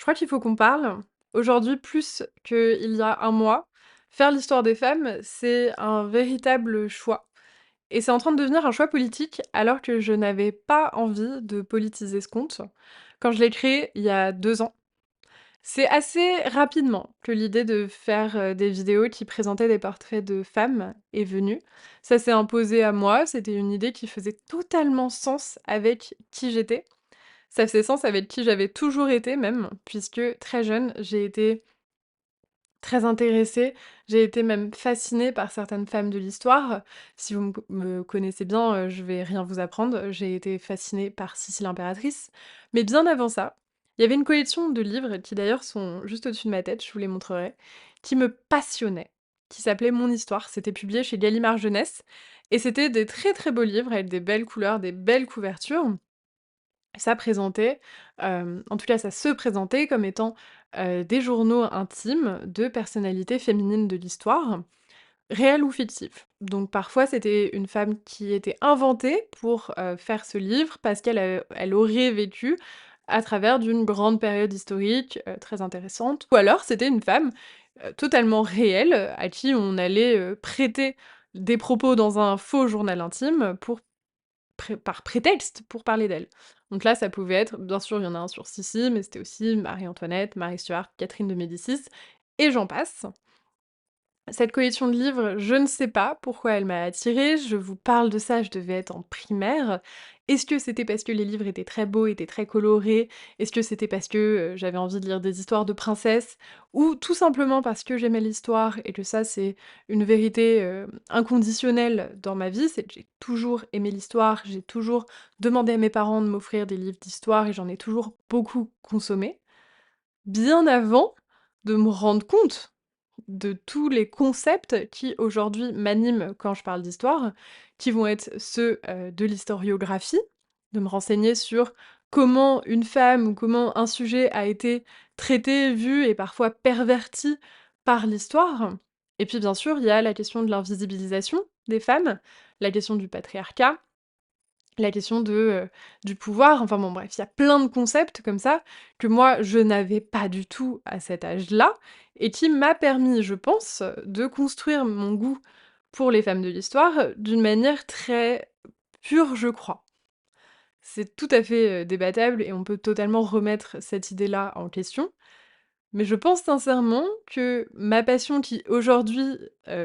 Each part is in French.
crois qu'il faut qu'on parle. Aujourd'hui, plus qu'il y a un mois, faire l'histoire des femmes, c'est un véritable choix. Et c'est en train de devenir un choix politique, alors que je n'avais pas envie de politiser ce compte quand je l'ai créé il y a 2 ans. C'est assez rapidement que l'idée de faire, des vidéos qui présentaient des portraits de femmes est venue. Ça s'est imposé à moi, c'était une idée qui faisait totalement sens avec qui j'étais. Ça faisait sens avec qui j'avais toujours été même, puisque très jeune, j'ai été très intéressée, j'ai été même fascinée par certaines femmes de l'histoire. Si vous me connaissez bien, je vais rien vous apprendre, j'ai été fascinée par Sissi l'impératrice. Mais bien avant ça, il y avait une collection de livres qui d'ailleurs sont juste au-dessus de ma tête, je vous les montrerai, qui me passionnait, qui s'appelait Mon Histoire. C'était publié chez Gallimard Jeunesse et c'était des très, très beaux livres avec des belles couleurs, des belles couvertures. Ça présentait, en tout cas ça se présentait comme étant, des journaux intimes de personnalités féminines de l'histoire, réelles ou fictives. Donc parfois c'était une femme qui était inventée pour, faire ce livre parce elle aurait vécu à travers d'une grande période historique, très intéressante. Ou alors c'était une femme, totalement réelle, à qui on allait, prêter des propos dans un faux journal intime pour par prétexte pour parler d'elle. Donc là, ça pouvait être bien sûr, il y en a un sur Sissi, mais c'était aussi Marie-Antoinette, Marie Stuart, Catherine de Médicis et j'en passe. Cette collection de livres, je ne sais pas pourquoi elle m'a attirée, je vous parle de ça, je devais être en primaire. Est-ce que c'était parce que les livres étaient très beaux, étaient très colorés? Est-ce que c'était parce que, j'avais envie de lire des histoires de princesses? Ou tout simplement parce que j'aimais l'histoire et que ça, c'est une vérité, inconditionnelle dans ma vie, c'est que j'ai toujours aimé l'histoire, j'ai toujours demandé à mes parents de m'offrir des livres d'histoire et j'en ai toujours beaucoup consommé. Bien avant de me rendre compte de tous les concepts qui aujourd'hui m'animent quand je parle d'histoire, qui vont être ceux, de l'historiographie, de me renseigner sur comment une femme ou comment un sujet a été traité, vu et parfois perverti par l'histoire. Et puis bien sûr, il y a la question de l'invisibilisation des femmes, la question du patriarcat, la question du pouvoir, enfin bon bref, il y a plein de concepts comme ça, que moi je n'avais pas du tout à cet âge-là, et qui m'a permis, je pense, de construire mon goût pour les femmes de l'histoire, d'une manière très pure, je crois. C'est tout à fait, débattable et on peut totalement remettre cette idée-là en question, mais je pense sincèrement que ma passion qui aujourd'hui,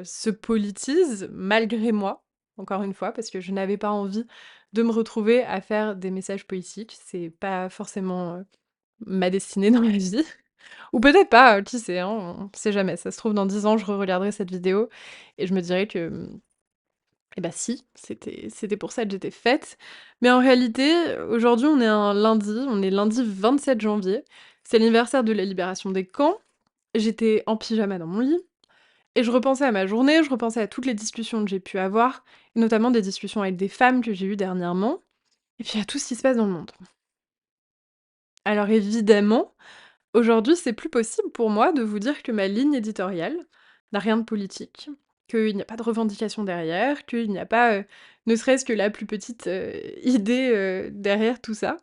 se politise malgré moi, encore une fois, parce que je n'avais pas envie de me retrouver à faire des messages politiques, c'est pas forcément, ma destinée dans la vie. Ou peut-être pas, qui sait, hein, on sait jamais. Ça se trouve dans 10 ans, je regarderai cette vidéo et je me dirai que, eh bah si, c'était pour ça que j'étais faite. Mais en réalité, aujourd'hui, on est lundi 27 janvier, c'est l'anniversaire de la libération des camps. J'étais en pyjama dans mon lit et je repensais à ma journée, je repensais à toutes les discussions que j'ai pu avoir, et notamment des discussions avec des femmes que j'ai eues dernièrement, et puis à tout ce qui se passe dans le monde. Alors évidemment, aujourd'hui, c'est plus possible pour moi de vous dire que ma ligne éditoriale n'a rien de politique, qu'il n'y a pas de revendication derrière, qu'il n'y a pas, ne serait-ce que la plus petite, idée, derrière tout ça.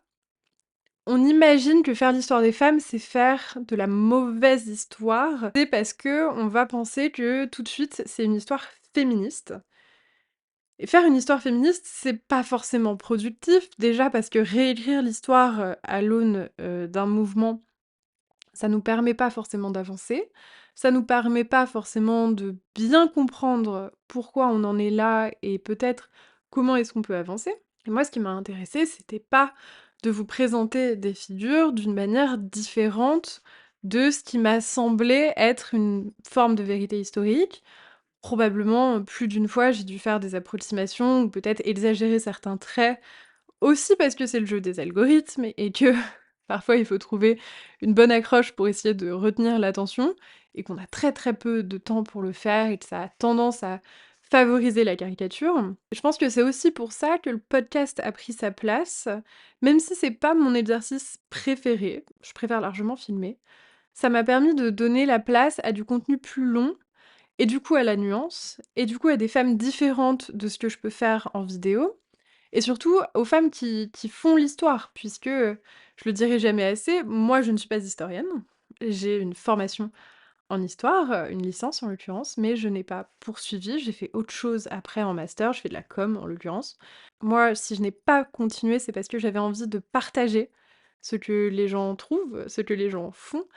On imagine que faire l'histoire des femmes, c'est faire de la mauvaise histoire. C'est parce que on va penser que tout de suite, c'est une histoire féministe. Et faire une histoire féministe, c'est pas forcément productif. Déjà parce que réécrire l'histoire, à l'aune, d'un mouvement, ça nous permet pas forcément d'avancer. Ça nous permet pas forcément de bien comprendre pourquoi on en est là et peut-être comment est-ce qu'on peut avancer. Et moi, ce qui m'a intéressée, c'était pas de vous présenter des figures d'une manière différente de ce qui m'a semblé être une forme de vérité historique. Probablement, plus d'une fois, j'ai dû faire des approximations ou peut-être exagérer certains traits, aussi parce que c'est le jeu des algorithmes et que parfois il faut trouver une bonne accroche pour essayer de retenir l'attention et qu'on a très, très peu de temps pour le faire et que ça a tendance à favoriser la caricature. Je pense que c'est aussi pour ça que le podcast a pris sa place, même si c'est pas mon exercice préféré, je préfère largement filmer. Ça m'a permis de donner la place à du contenu plus long et du coup à la nuance et du coup à des femmes différentes de ce que je peux faire en vidéo et surtout aux femmes qui font l'histoire puisque, je le dirai jamais assez, moi je ne suis pas historienne. J'ai une formation en histoire, une licence en l'occurrence, mais je n'ai pas poursuivi, j'ai fait autre chose après en master, je fais de la com en l'occurrence. Moi, si je n'ai pas continué, c'est parce que j'avais envie de partager ce que les gens trouvent, ce que les gens font,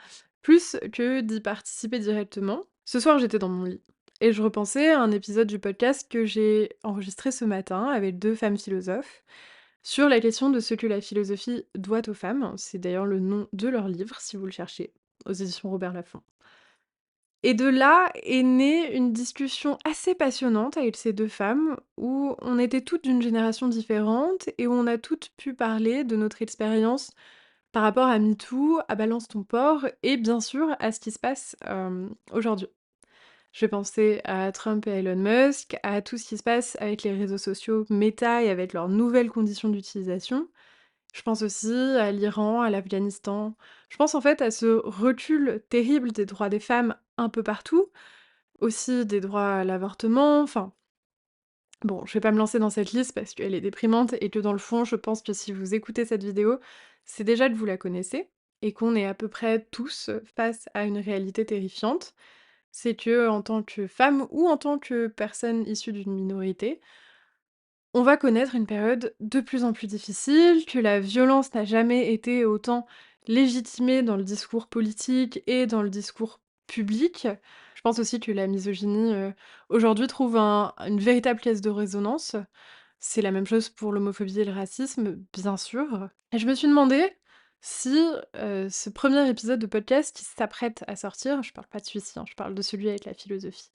plus que d'y participer directement. Ce soir, j'étais dans mon lit et je repensais à un épisode du podcast que j'ai enregistré ce matin avec 2 femmes philosophes, sur la question de ce que la philosophie doit aux femmes. C'est d'ailleurs le nom de leur livre, si vous le cherchez, aux éditions Robert Laffont. Et de là est née une discussion assez passionnante avec ces 2 femmes, où on était toutes d'une génération différente et où on a toutes pu parler de notre expérience par rapport à MeToo, à Balance ton porc et bien sûr à ce qui se passe, aujourd'hui. Je vais penser à Trump et Elon Musk, à tout ce qui se passe avec les réseaux sociaux Meta et avec leurs nouvelles conditions d'utilisation. Je pense aussi à l'Iran, à l'Afghanistan. Je pense en fait à ce recul terrible des droits des femmes un peu partout, aussi des droits à l'avortement, enfin bon, je vais pas me lancer dans cette liste parce qu'elle est déprimante et que dans le fond, je pense que si vous écoutez cette vidéo, c'est déjà que vous la connaissez et qu'on est à peu près tous face à une réalité terrifiante. C'est que en tant que femme ou en tant que personne issue d'une minorité, on va connaître une période de plus en plus difficile, que la violence n'a jamais été autant légitimée dans le discours politique et dans le discours public. Je pense aussi que la misogynie, aujourd'hui trouve une véritable caisse de résonance. C'est la même chose pour l'homophobie et le racisme, bien sûr. Et je me suis demandé si, ce premier épisode de podcast qui s'apprête à sortir, je parle pas de celui-ci, hein, je parle de celui avec la philosophie.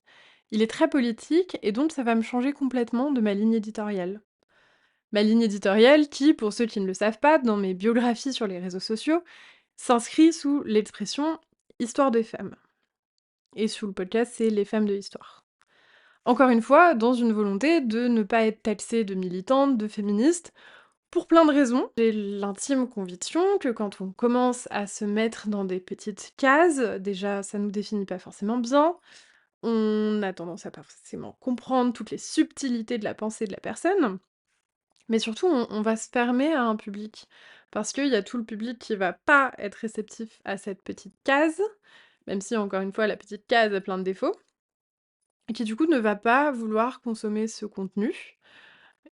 Il est très politique et donc ça va me changer complètement de ma ligne éditoriale. Ma ligne éditoriale qui, pour ceux qui ne le savent pas, dans mes biographies sur les réseaux sociaux, s'inscrit sous l'expression «Histoire des femmes» et sous le podcast, c'est «Les femmes de l'histoire». Encore une fois, dans une volonté de ne pas être taxée de militante, de féministe, pour plein de raisons. J'ai l'intime conviction que quand on commence à se mettre dans des petites cases, déjà ça nous définit pas forcément bien, on a tendance à pas forcément comprendre toutes les subtilités de la pensée de la personne, mais surtout on va se fermer à un public. Parce qu'il y a tout le public qui va pas être réceptif à cette petite case, même si encore une fois la petite case a plein de défauts, et qui du coup ne va pas vouloir consommer ce contenu.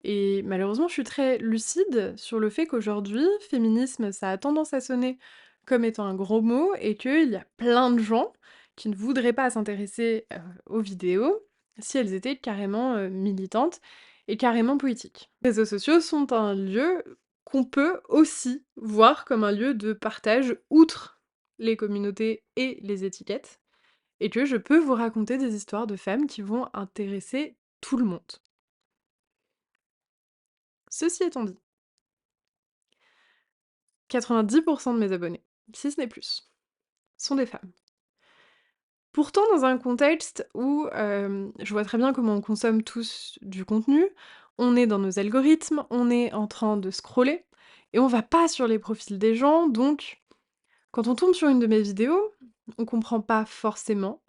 Et malheureusement, je suis très lucide sur le fait qu'aujourd'hui, féminisme, ça a tendance à sonner comme étant un gros mot et qu'il y a plein de gens qui ne voudraient pas s'intéresser, aux vidéos si elles étaient carrément, militantes et carrément politiques. Les réseaux sociaux sont un lieu qu'on peut aussi voir comme un lieu de partage outre les communautés et les étiquettes, et que je peux vous raconter des histoires de femmes qui vont intéresser tout le monde. Ceci étant dit, 90 de mes abonnés, si ce n'est plus, sont des femmes. Pourtant dans un contexte où, je vois très bien comment on consomme tous du contenu, on est dans nos algorithmes, on est en train de scroller et on va pas sur les profils des gens, donc quand on tombe sur une de mes vidéos, on comprend pas forcément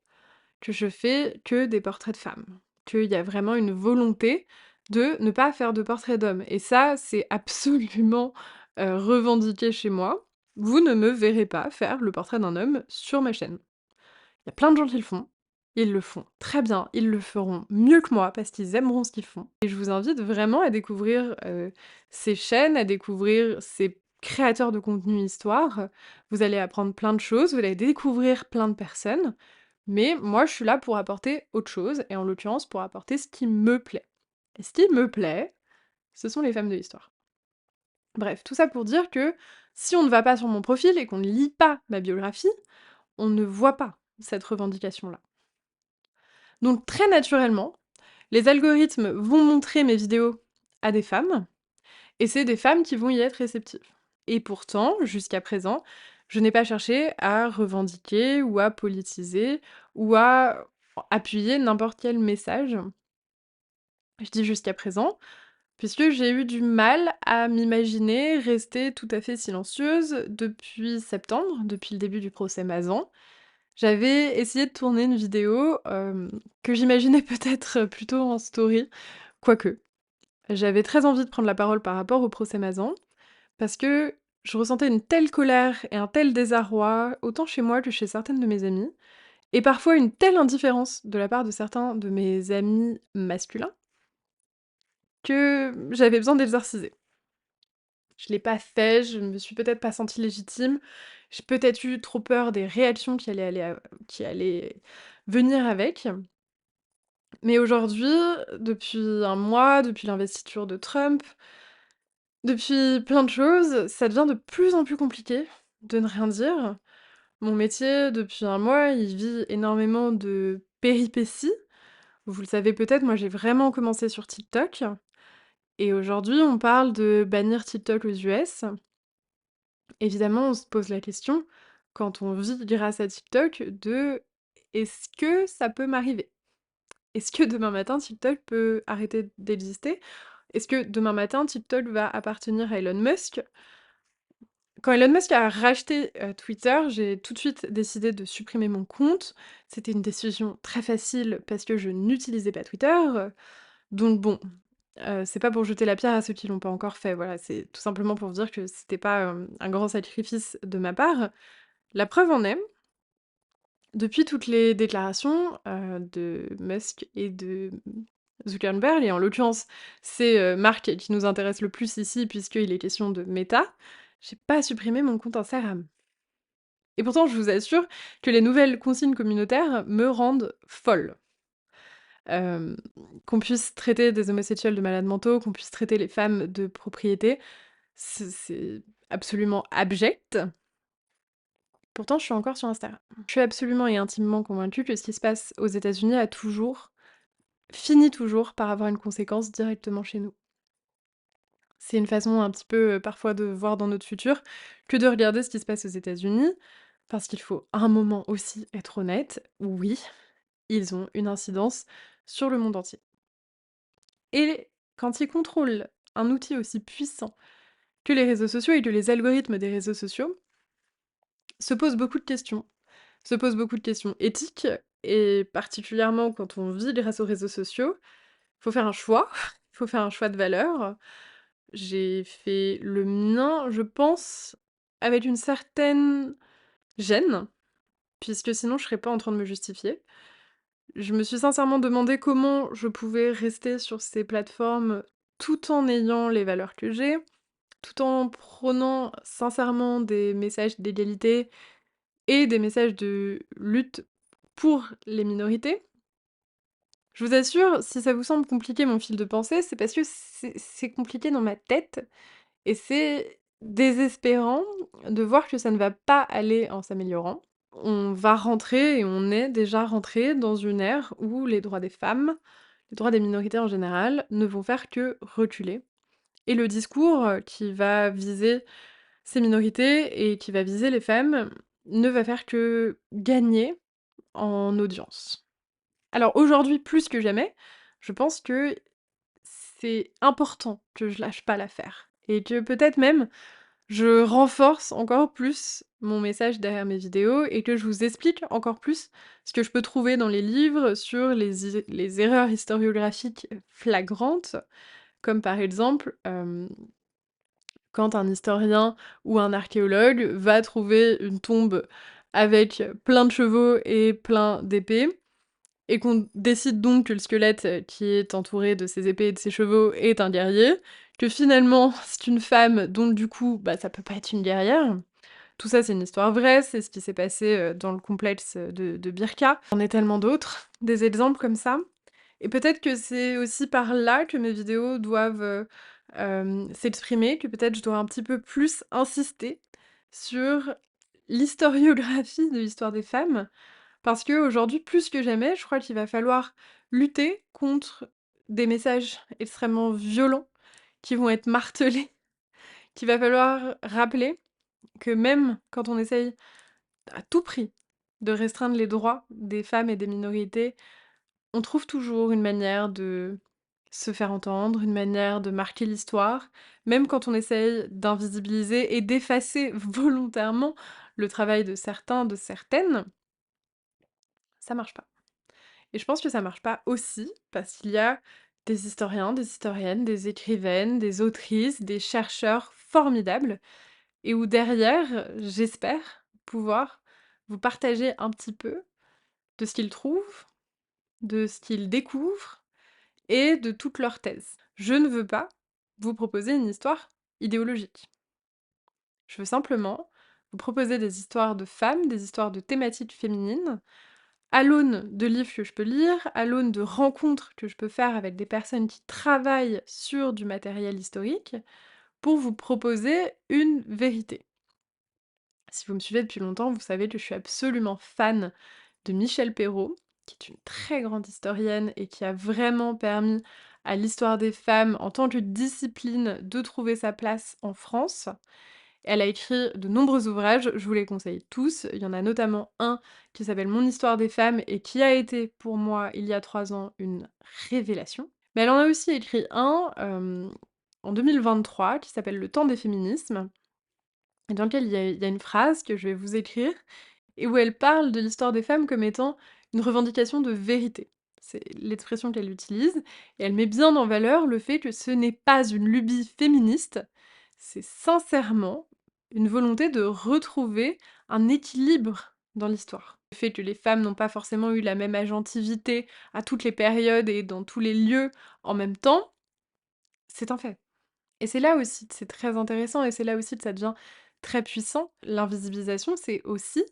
que je fais que des portraits de femmes. Qu'il y a vraiment une volonté de ne pas faire de portraits d'hommes. Et ça, c'est absolument revendiqué chez moi. Vous ne me verrez pas faire le portrait d'un homme sur ma chaîne. Il y a plein de gens qui le font. Ils le font très bien, ils le feront mieux que moi parce qu'ils aimeront ce qu'ils font. Et je vous invite vraiment à découvrir ces chaînes, à découvrir ces créateurs de contenu histoire. Vous allez apprendre plein de choses, vous allez découvrir plein de personnes. Mais moi, je suis là pour apporter autre chose, et en l'occurrence pour apporter ce qui me plaît. Et ce qui me plaît, ce sont les femmes de l'histoire. Bref, tout ça pour dire que si on ne va pas sur mon profil et qu'on ne lit pas ma biographie, on ne voit pas cette revendication-là. Donc très naturellement, les algorithmes vont montrer mes vidéos à des femmes, et c'est des femmes qui vont y être réceptives. Et pourtant, jusqu'à présent, je n'ai pas cherché à revendiquer ou à politiser ou à appuyer n'importe quel message. Je dis jusqu'à présent, puisque j'ai eu du mal à m'imaginer rester tout à fait silencieuse depuis septembre, depuis le début du procès Mazan. J'avais essayé de tourner une vidéo, que j'imaginais peut-être plutôt en story, quoique. J'avais très envie de prendre la parole par rapport au procès Mazan, parce que je ressentais une telle colère et un tel désarroi, autant chez moi que chez certaines de mes amies, et parfois une telle indifférence de la part de certains de mes amis masculins, que j'avais besoin d'exorciser. Je l'ai pas fait, je me suis peut-être pas sentie légitime, j'ai peut-être eu trop peur des réactions qui allaient venir avec. Mais aujourd'hui, depuis un mois, depuis l'investiture de Trump, depuis plein de choses, ça devient de plus en plus compliqué de ne rien dire. Mon métier, depuis un mois, il vit énormément de péripéties. Vous le savez peut-être, moi j'ai vraiment commencé sur TikTok. Et aujourd'hui, on parle de bannir TikTok aux US. Évidemment, on se pose la question, quand on vit grâce à TikTok, de est-ce que ça peut m'arriver? Est-ce que demain matin, TikTok peut arrêter d'exister? Est-ce que demain matin, TikTok va appartenir à Elon Musk? Quand Elon Musk a racheté Twitter, j'ai tout de suite décidé de supprimer mon compte. C'était une décision très facile parce que je n'utilisais pas Twitter. Donc bon, c'est pas pour jeter la pierre à ceux qui l'ont pas encore fait, voilà, c'est tout simplement pour dire que c'était pas, un grand sacrifice de ma part. La preuve en est, depuis toutes les déclarations, de Musk et de Zuckerberg, et en l'occurrence, c'est, Mark qui nous intéresse le plus ici puisqu'il est question de Meta, j'ai pas supprimé mon compte Instagram. Et pourtant, je vous assure que les nouvelles consignes communautaires me rendent folle. Hem, qu'on puisse traiter des homosexuels de malades mentaux, qu'on puisse traiter les femmes de propriétés, c'est absolument abject. Pourtant, je suis encore sur Instagram. Je suis absolument et intimement convaincue que ce qui se passe aux États-Unis a toujours, finit toujours par avoir une conséquence directement chez nous. C'est une façon un petit peu, parfois de voir dans notre futur, que de regarder ce qui se passe aux États-Unis, parce qu'il faut à un moment aussi être honnête, oui, ils ont une incidence sur le monde entier. Et quand ils contrôlent un outil aussi puissant que les réseaux sociaux et que les algorithmes des réseaux sociaux, se posent beaucoup de questions. Se posent beaucoup de questions éthiques, et particulièrement quand on vit grâce aux réseaux sociaux, faut faire un choix, il faut faire un choix de valeurs. J'ai fait le mien, je pense, avec une certaine gêne, puisque sinon je serais pas en train de me justifier. Je me suis sincèrement demandé comment je pouvais rester sur ces plateformes tout en ayant les valeurs que j'ai, tout en prônant sincèrement des messages d'égalité et des messages de lutte pour les minorités. Je vous assure, si ça vous semble compliqué mon fil de pensée, c'est parce que c'est compliqué dans ma tête et c'est désespérant de voir que ça ne va pas aller en s'améliorant. On va rentrer, et on est déjà rentré dans une ère où les droits des femmes, les droits des minorités en général, ne vont faire que reculer. Et le discours qui va viser ces minorités et qui va viser les femmes ne va faire que gagner en audience. Alors aujourd'hui, plus que jamais, je pense que c'est important que je lâche pas l'affaire et que peut-être même je renforce encore plus mon message derrière mes vidéos et que je vous explique encore plus ce que je peux trouver dans les livres sur les erreurs historiographiques flagrantes, comme par exemple, quand un historien ou un archéologue va trouver une tombe avec plein de chevaux et plein d'épées, et qu'on décide donc que le squelette qui est entouré de ses épées et de ses chevaux est un guerrier, que finalement c'est une femme, donc du coup, bah ça peut pas être une guerrière. Tout ça c'est une histoire vraie, c'est ce qui s'est passé dans le complexe de Birka. Il y en a tellement d'autres, des exemples comme ça. Et peut-être que c'est aussi par là que mes vidéos doivent s'exprimer, que peut-être je dois un petit peu plus insister sur l'historiographie de l'histoire des femmes, parce qu'aujourd'hui, plus que jamais, je crois qu'il va falloir lutter contre des messages extrêmement violents qui vont être martelés, qu'il va falloir rappeler que même quand on essaye à tout prix de restreindre les droits des femmes et des minorités, on trouve toujours une manière de se faire entendre, une manière de marquer l'histoire, même quand on essaye d'invisibiliser et d'effacer volontairement le travail de certains, de certaines, ça marche pas. Et je pense que ça marche pas aussi parce qu'il y a des historiens, des historiennes, des écrivaines, des autrices, des chercheurs formidables et où derrière, j'espère pouvoir vous partager un petit peu de ce qu'ils trouvent, de ce qu'ils découvrent et de toutes leurs thèses. Je ne veux pas vous proposer une histoire idéologique. Je veux simplement vous proposer des histoires de femmes, des histoires de thématiques féminines, à l'aune de livres que je peux lire, à l'aune de rencontres que je peux faire avec des personnes qui travaillent sur du matériel historique, pour vous proposer une vérité. Si vous me suivez depuis longtemps, vous savez que je suis absolument fan de Michel Perrault, qui est une très grande historienne et qui a vraiment permis à l'histoire des femmes en tant que discipline de trouver sa place en France. Elle a écrit de nombreux ouvrages, je vous les conseille tous. Il y en a notamment un qui s'appelle Mon histoire des femmes et qui a été pour moi, il y a 3 ans, une révélation. Mais elle en a aussi écrit un en 2023 qui s'appelle Le temps des féminismes, et dans lequel il y a une phrase que je vais vous écrire et où elle parle de l'histoire des femmes comme étant une revendication de vérité. C'est l'expression qu'elle utilise, et elle met bien en valeur le fait que ce n'est pas une lubie féministe, c'est sincèrement une volonté de retrouver un équilibre dans l'histoire. Le fait que les femmes n'ont pas forcément eu la même agentivité à toutes les périodes et dans tous les lieux en même temps, c'est un fait. Et c'est là aussi que c'est très intéressant et c'est là aussi que ça devient très puissant. L'invisibilisation, c'est aussi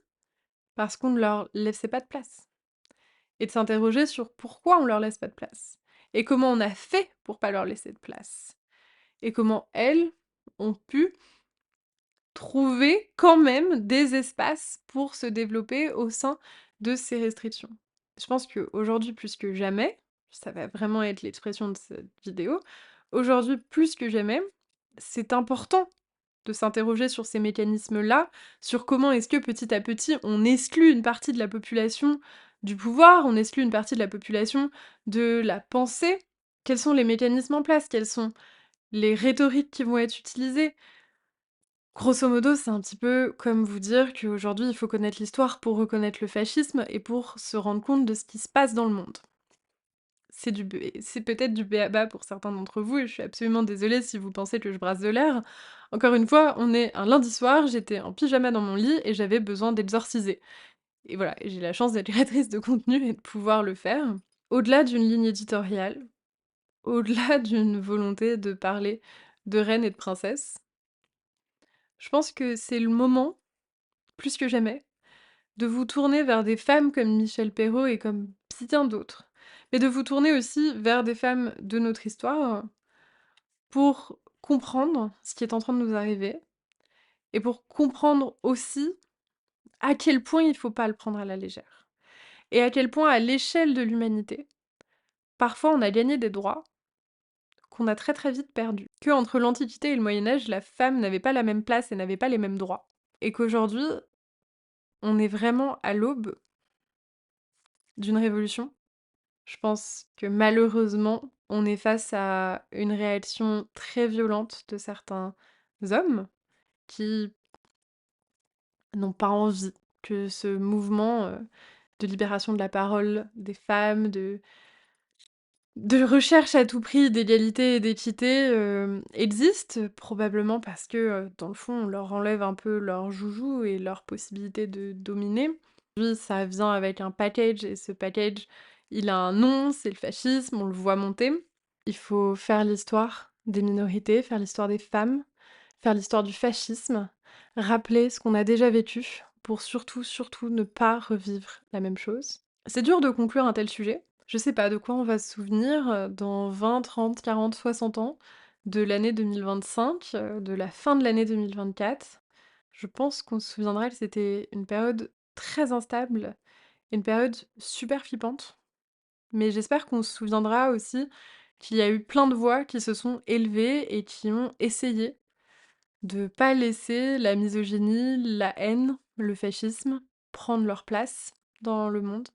parce qu'on ne leur laissait pas de place. Et de s'interroger sur pourquoi on leur laisse pas de place. Et comment on a fait pour pas leur laisser de place. Et comment elles ont pu trouver quand même des espaces pour se développer au sein de ces restrictions. Je pense qu'aujourd'hui, plus que jamais, ça va vraiment être l'expression de cette vidéo, aujourd'hui, plus que jamais, c'est important de s'interroger sur ces mécanismes-là, sur comment est-ce que petit à petit on exclut une partie de la population du pouvoir, on exclut une partie de la population de la pensée. Quels sont les mécanismes en place? Quelles sont les rhétoriques qui vont être utilisées? Grosso modo, c'est un petit peu comme vous dire qu'aujourd'hui il faut connaître l'histoire pour reconnaître le fascisme et pour se rendre compte de ce qui se passe dans le monde. C'est peut-être du b.a.-ba pour certains d'entre vous et je suis absolument désolée si vous pensez que je brasse de l'air. Encore une fois, on est un lundi soir, j'étais en pyjama dans mon lit et j'avais besoin d'exorciser. Et voilà, et j'ai la chance d'être créatrice de contenu et de pouvoir le faire. Au-delà d'une ligne éditoriale, au-delà d'une volonté de parler de reines et de princesses, je pense que c'est le moment, plus que jamais, de vous tourner vers des femmes comme Michel Perrault et comme bien d'autres, mais de vous tourner aussi vers des femmes de notre histoire pour comprendre ce qui est en train de nous arriver et pour comprendre aussi à quel point il faut pas le prendre à la légère et à quel point à l'échelle de l'humanité, parfois on a gagné des droits qu'on a très très vite perdus. Que entre l'Antiquité et le Moyen Âge, la femme n'avait pas la même place et n'avait pas les mêmes droits. Et qu'aujourd'hui, on est vraiment à l'aube d'une révolution. Je pense que malheureusement, on est face à une réaction très violente de certains hommes qui n'ont pas envie que ce mouvement, de libération de la parole des femmes, de recherche à tout prix d'égalité et d'équité, existe. Probablement parce que, dans le fond, on leur enlève un peu leur joujou et leur possibilité de dominer. Aujourd'hui, ça vient avec un package et ce package, il a un nom, c'est le fascisme, on le voit monter. Il faut faire l'histoire des minorités, faire l'histoire des femmes, faire l'histoire du fascisme, rappeler ce qu'on a déjà vécu pour surtout, surtout ne pas revivre la même chose. C'est dur de conclure un tel sujet. Je sais pas de quoi on va se souvenir, dans 20, 30, 40, 60 ans, de l'année 2025, de la fin de l'année 2024. Je pense qu'on se souviendra que c'était une période très instable, une période super flippante, mais j'espère qu'on se souviendra aussi qu'il y a eu plein de voix qui se sont élevées et qui ont essayé de pas laisser la misogynie, la haine, le fascisme prendre leur place dans le monde.